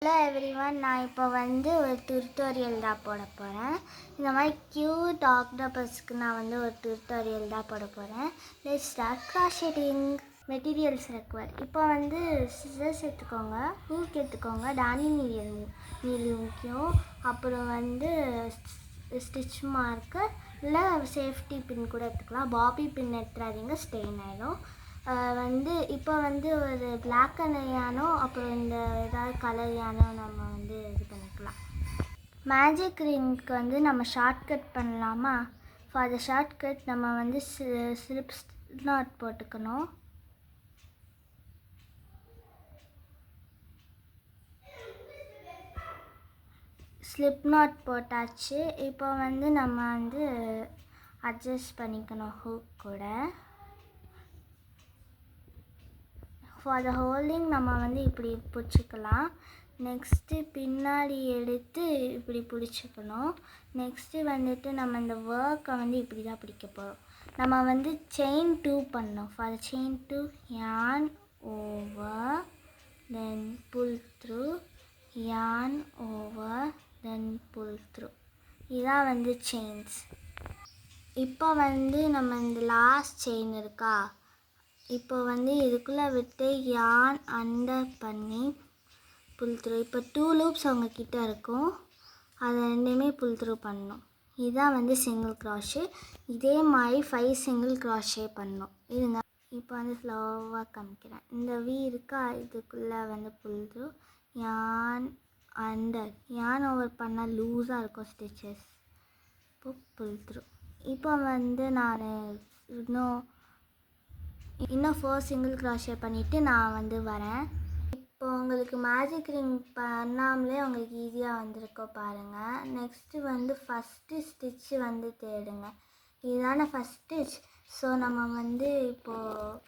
Hello everyone, நான் இப்போ ஒரு டியூட்டோரியல் தான் போட போகிறேன். இந்த மாதிரி க்யூட் ஆக்டோபஸ்க்கு நான் ஒரு டியூட்டோரியல் தான் போட போகிறேன். Let's start crocheting. Materials require. இப்போ சிசர்ஸ் எடுத்துக்கோங்க, ஹூக் எடுத்துக்கோங்க, டானி நீல் முக்கியம். அப்புறம் ஸ்டிச் மார்க்கர் இல்லை சேஃப்டி பின் கூட எடுத்துக்கலாம். பாபி பின் எடுத்துறாதீங்க, ஸ்டெயின் ஆகிடும். இப்போ ஒரு பிளாக் அண்ட் யானோ அப்புறம் இந்த ஏதாவது கலர் யானோ நம்ம இது பண்ணிக்கலாம். மேஜிக் ரிங்க்கு நம்ம ஷார்ட்கட் பண்ணலாமா? ஃபார் த ஷார்ட்கட் நம்ம ஸ்லிப் நாட் போட்டுக்கணும். ஸ்லிப் நாட் போட்டாச்சு. இப்போ நம்ம அட்ஜஸ்ட் பண்ணிக்கணும் ஹூக் கூட. ஃபார் த ஹோல்டிங் நம்ம இப்படி பிடிச்சிக்கலாம். நெக்ஸ்ட்டு பின்னாடி எடுத்து இப்படி பிடிச்சிக்கணும். நெக்ஸ்ட்டு நம்ம இந்த ஒர்க்கை இப்படி தான் பிடிக்க போகிறோம். நம்ம செயின் 2 பண்ணோம். For the chain 2 yarn over then pull through, yarn over then pull through. இதான் செயின்ஸ். இப்போ நம்ம இந்த லாஸ்ட் செயின் இருக்கா, இப்போ இதுக்குள்ளே விட்டு யான் அண்டர் பண்ணி புல் த்ரூ. இப்போ 2 லூப்ஸ் அவங்கக்கிட்ட இருக்கும், அதை ரெண்டுமே புல் த்ரூ பண்ணணும். இதுதான் சிங்கிள் க்ராஷே. இதே மாதிரி 5 சிங்கிள் க்ராஷே பண்ணணும். இதுங்க இப்போ ஸ்லோவாக காமிக்கிறேன். இந்த வி இருக்கா, இதுக்குள்ளே புல் த்ரூ, யான் அண்டர், யான் ஓவர் பண்ணால் லூஸாக இருக்கும் ஸ்டிச்சஸ். இப்போ புல் த்ரூ. இப்போ நான் இன்னும் 4 சிங்கிள் க்ராஷே பண்ணிவிட்டு நான் வரேன். இப்போ உங்களுக்கு மேஜிக் ரிங் பண்ணாமலே உங்களுக்கு ஈஸியாக வந்திருக்கோம் பாருங்கள். நெக்ஸ்ட்டு ஃபஸ்ட்டு ஸ்டிச்சு தேடுங்க. இதுதானே ஃபஸ்ட் ஸ்டிச். ஸோ நம்ம இப்போது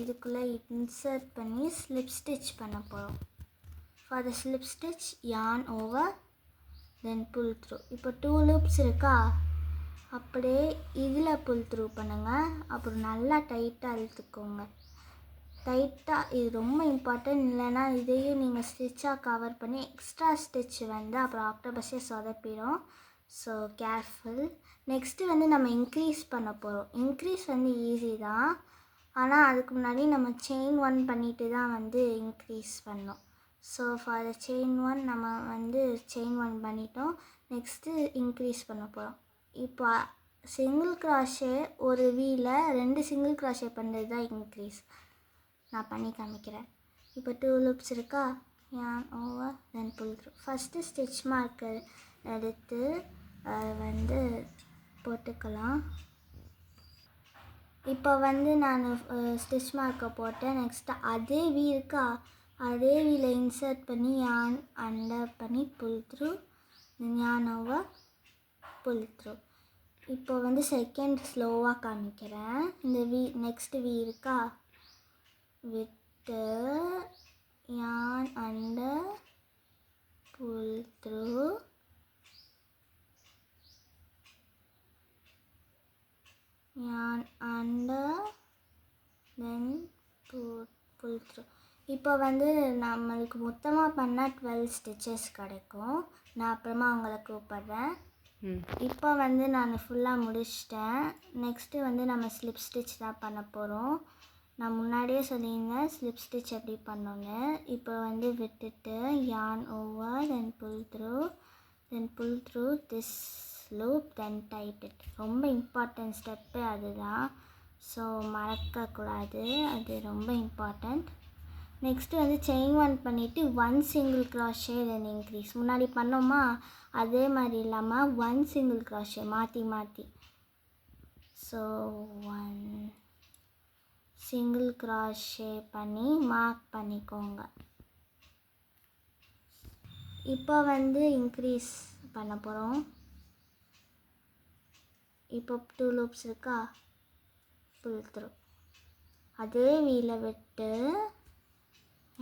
இதுக்குள்ளே இன்சர்ட் பண்ணி ஸ்லிப் ஸ்டிச் பண்ண போகிறோம். For the slip stitch yarn over then pull through. இப்போ 2 லூப்ஸ் இருக்கா, அப்படியே இதில் புல் த்ரூ பண்ணுங்கள். அப்புறம் நல்லா டைட்டாக இழுத்துக்கோங்க. டைட்டாக, இது ரொம்ப இம்பார்ட்டன்ட். இல்லைன்னா இதையும் நீங்கள் ஸ்டிச்சாக கவர் பண்ணி எக்ஸ்ட்ரா ஸ்டிச் அப்புறம் ஆக்டோபஸே சொதப்பிடும். So careful. நெக்ஸ்ட்டு நம்ம இன்க்ரீஸ் பண்ண போகிறோம். இன்க்ரீஸ் ஈஸி தான், ஆனால் அதுக்கு முன்னாடி நம்ம செயின் 1 பண்ணிவிட்டு தான் இன்க்ரீஸ் பண்ணோம். ஸோ ஃபார் த செயின் 1 நம்ம செயின் 1 பண்ணிட்டோம். நெக்ஸ்ட்டு இன்க்ரீஸ் பண்ண போகிறோம். இப்போ சிங்கிள் க்ராஷே ஒரு வீல 2 சிங்கிள் க்ராஷே பண்ணுறது தான் இன்க்ரீஸ். நான் பண்ணி காமிக்கிறேன். இப்போ 2 லூப்ஸ் இருக்கா, yarn over then pull through. First stitch marker எடுத்து போட்டுக்கலாம். இப்போ நான் ஸ்டிச் மார்க்கர் போட்டேன். நெக்ஸ்ட்டு அதே வீ இருக்கா, அதே வீல இன்சர்ட் பண்ணி யான் அண்டர் பண்ணி pull through, yarn over pull through. இப்போ செகண்ட் ஸ்லோவாக காமிக்கிறேன். இந்த வி நெக்ஸ்ட் வி இருக்கா, விட்டு yarn under pull through, yarn under then pull through. இப்போ நம்மளுக்கு மொத்தமாக பண்ணால் 12 ஸ்டிச்சஸ் கிடைக்கும். நான் அப்புறமா உங்களை கூப்பிட்றேன். இப்போ நான் ஃபுல்லாக முடிச்சிட்டேன். நெக்ஸ்ட்டு நம்ம ஸ்லிப் ஸ்டிச் தான் பண்ண போகிறோம். நான் முன்னாடியே சொல்லியிருந்தேன் ஸ்லிப் ஸ்டிச் எப்படி பண்ணோன்னு. இப்போ விட்டுட்டு yarn over then pull through this loop then tight it. ரொம்ப இம்பார்ட்டன்ட் ஸ்டெப்பு அதுதான், ஸோ மறக்கக்கூடாது, அது ரொம்ப இம்பார்ட்டண்ட். நெக்ஸ்ட்டு செயின் 1 பண்ணிவிட்டு 1 சிங்கிள் க்ராஷே தென் இன்க்ரீஸ். முன்னாடி பண்ணோமா அதே மாதிரி இல்லாமல் 1 சிங்கிள் க்ராஷே மாற்றி. ஸோ 1 சிங்கிள் க்ராஷே பண்ணி மார்க் பண்ணிக்கோங்க. இப்போ இன்க்ரீஸ் பண்ண போகிறோம். இப்போ 2 லூப்ஸ் இருக்கா, புல் த்ரூ, அதே வீல விட்டு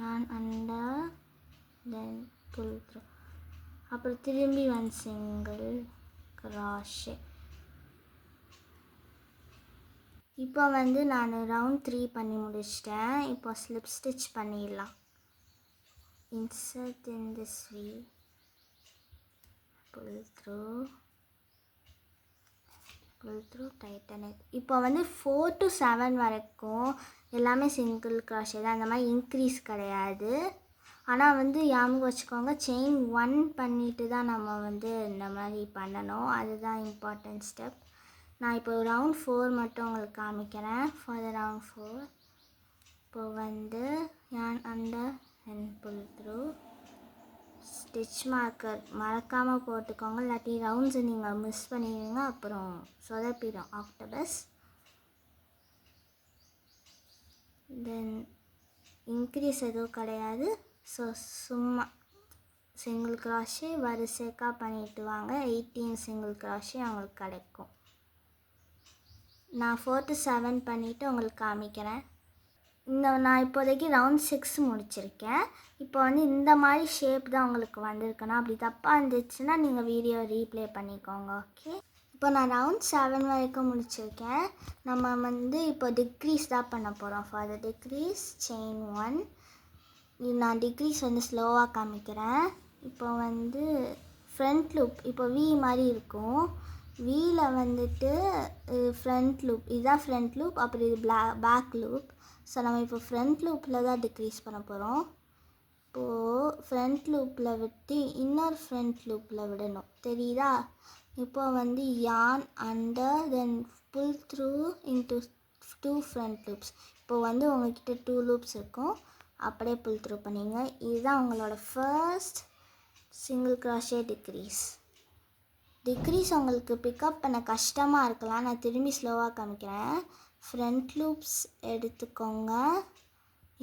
yarn under then pull through, அப்புறம் திரும்பி 1 சிங்கிள் க்ராஷே. இப்போ நான் ரவுண்ட் 3 பண்ணி முடிச்சிட்டேன். இப்போ ஸ்லிப் ஸ்டிச் பண்ணிடலாம். insert in this V, pull through, tighten it. இப்போ வந்து 4 to 7 வரைக்கும் எல்லாமே சிங்கிள் crochet தான், அந்த மாதிரி இன்க்ரீஸ் கிடையாது. ஆனால் வந்து ஞாபகம் வச்சுக்கோங்க, செயின் 1 பண்ணிட்டு தான் நம்ம வந்து இந்த மாதிரி பண்ணணும், அதுதான் இம்பார்ட்டன்ட் ஸ்டெப். நான் இப்போ ரவுண்ட் 4 மட்டும் உங்களுக்கு காமிக்கிறேன். ஃபார் த ரவுண்ட் 4 இப்போ வந்து yarn under and pull through, stitch marker மறக்காமல் போட்டுக்கோங்க, இல்லாட்டி ரவுண்ட்ஸை நீங்கள் மிஸ் பண்ணிடுவீங்க, அப்புறம் சொதப்பிடும் ஆக்டோபஸ். தென் இன்க்ரீஸ் எதுவும் கிடையாது. ஸோ சும்மா சிங்கிள் crochet வரிசைக்காக பண்ணிட்டு வாங்க. 18 சிங்கிள் crochet அவங்களுக்கு கிடைக்கும். நான் 4 to 7 பண்ணிவிட்டு உங்களுக்கு காமிக்கிறேன். நான் இப்போதைக்கு ரவுண்ட் 6 முடிச்சிருக்கேன். இப்போ வந்து இந்த மாதிரி ஷேப் தான் உங்களுக்கு வந்திருக்குன்னா, அப்படி தப்பாக இருந்துச்சுன்னா நீங்கள் வீடியோ ரீப்ளே பண்ணிக்கோங்க. ஓகே, இப்போ நான் ரவுண்ட் 7 வரைக்கும் முடிச்சிருக்கேன். நம்ம வந்து இப்போ டிக்ரீஸ் தான் பண்ண போகிறோம். ஃபார் த டிக்ரீஸ் செயின் 1, நான் டிக்ரீஸ் வந்து ஸ்லோவாக காமிக்கிறேன். இப்போ வந்து ஃப்ரண்ட் லூப், இப்போ வி மாதிரி இருக்கும். வீயில் வந்துட்டு ஃப்ரண்ட் லூப், இதுதான் ஃப்ரண்ட் லூப், அப்புறம் இது பேக் லூப். ஸோ நம்ம இப்போ ஃப்ரண்ட் லூப்பில் தான் டிக்ரீஸ் பண்ண போகிறோம். இப்போது ஃப்ரண்ட் லூப்பில் விட்டு இன்னொரு ஃப்ரண்ட் லூப்பில் விடணும், தெரியுதா? இப்போ வந்து yarn under then pull through into 2 front loops. இப்போது வந்து உங்கள்கிட்ட 2 loops இருக்கும், அப்படியே புல் த்ரூ பண்ணிங்க. இதுதான் உங்களோட ஃபர்ஸ்ட் சிங்கிள் crochet டிக்ரீஸ் உங்களுக்கு பிக்கப் பண்ண கஷ்டமாக இருக்கலாம், நான் திரும்பி ஸ்லோவாக காமிக்கிறேன். ஃப்ரண்ட் லூப்ஸ் எடுத்துக்கோங்க,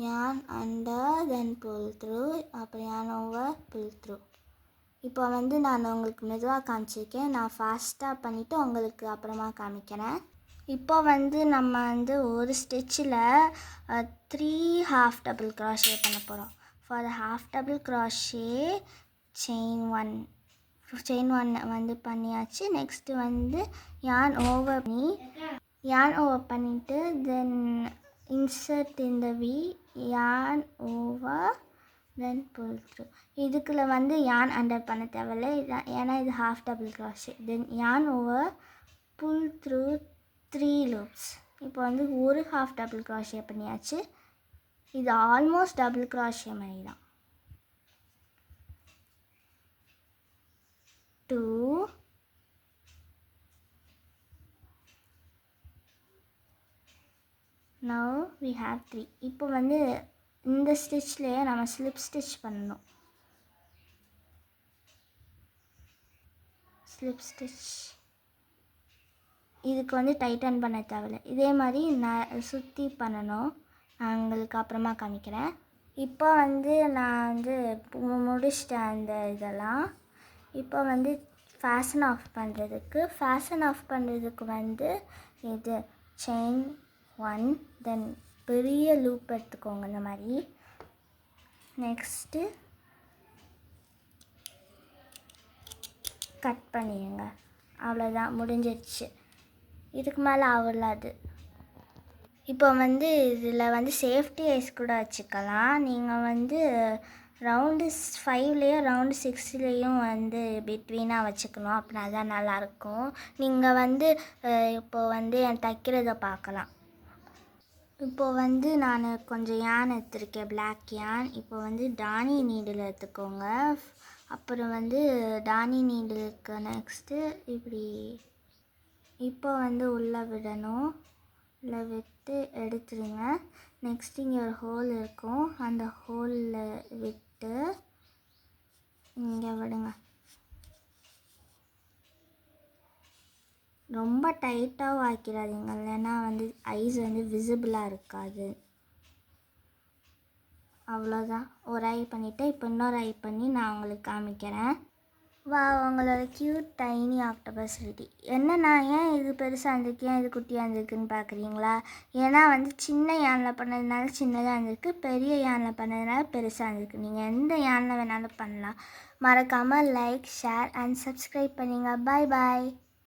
yarn under then pull through, அப்புறம் yarn over pull through. இப்போ வந்து நான் உங்களுக்கு மெதுவாக காமிச்சிருக்கேன், நான் ஃபாஸ்ட்டாக பண்ணிவிட்டு உங்களுக்கு அப்புறமா காமிக்கிறேன். இப்போ வந்து நம்ம வந்து ஒரு ஸ்டிச்சில் 3 half double crochet பண்ண போகிறோம். For the half double crochet chain 1 வந்து பண்ணியாச்சு. நெக்ஸ்ட்டு வந்து yarn over பண்ணிவிட்டு தென் insert in the V, yarn over then pull through. இதுக்குள்ள வந்து yarn under பண்ண தேவையில்லை, ஏன்னா இது half double crochet. then yarn over pull through 3 loops. இப்போ வந்து ஒரு half double crochet பண்ணியாச்சு. இது ஆல்மோஸ்ட் டபுள் crochet மாதிரி தான். 2, now we have 3. இப்போ வந்து இந்த ஸ்டிச்லேயே நம்ம ஸ்லிப் ஸ்டிச் பண்ணணும். ஸ்லிப் ஸ்டிச் இதுக்கு வந்து டைட்டன் பண்ண தேவையில்லை, இதே மாதிரி நான் சுற்றி பண்ணணும், நான் உங்களுக்கு அப்புறமா காமிக்கிறேன். இப்போ வந்து நான் வந்து முடிச்சிட்டேன் அந்த இதெல்லாம். இப்போ வந்து ஃபேஷன் ஆஃப் பண்ணுறதுக்கு வந்து இது செயின் 1 தென் பெரிய லூப் எடுத்துக்கோங்க இந்த மாதிரி. நெக்ஸ்ட்டு கட் பண்ணிடுங்க, அவ்வளோதான், முடிஞ்சிடுச்சு. இதுக்கு மேலே ஆகலாது. இப்போ வந்து இதில் வந்து சேஃப்டி ஐஸ் கூட வச்சுக்கலாம். நீங்கள் வந்து ரவுண்டு 5லேயும் ரவுண்டு 6லேயும் வந்து பிட்வீனாக வச்சுக்கணும், அப்படின்னா தான் நல்லாயிருக்கும். நீங்கள் வந்து இப்போது வந்து தைக்கிறத பார்க்கலாம். இப்போது வந்து நான் கொஞ்சம் யான் எடுத்துருக்கேன், பிளாக் யான். இப்போ வந்து டானி நீடில் எடுத்துக்கோங்க. அப்புறம் வந்து டானி நீடிலுக்கு நெக்ஸ்ட்டு இப்படி இப்போ வந்து உள்ளே விடணும், உள்ளே விட்டு எடுத்துருங்க. நெக்ஸ்ட் இங்கே ஒரு ஹோல் இருக்கும், அந்த ஹோலில் விட்டு இங்கே விடுங்க. ரொம்ப டைட்டாகவும் ஆக்கிடாதீங்க, இல்லைன்னா வந்து ஐஸ் வந்து விசிபிளாக இருக்காது. அவ்வளோதான், ஒரு ஐ பண்ணிவிட்டு இப்போ இன்னொரு ஐ பண்ணி நான் உங்களுக்கு காமிக்கிறேன். வா, உங்களோட க்யூட் டைனி ஆக்டோபஸ் ரெடி. என்னன்னா ஏன் இது பெருசாக இருந்திருக்கு, ஏன் இது குட்டியாக இருந்திருக்குன்னு பார்க்குறீங்களா? ஏன்னா வந்து சின்ன யானில் பண்ணதுனால சின்னதாக இருந்திருக்கு, பெரிய யானில் பண்ணதுனால பெருசாக இருந்திருக்கு. நீங்கள் எந்த யானில் வேணாலும் பண்ணலாம். மறக்காமல் லைக், ஷேர் அண்ட் சப்ஸ்கிரைப் பண்ணுங்க. பாய் பாய்.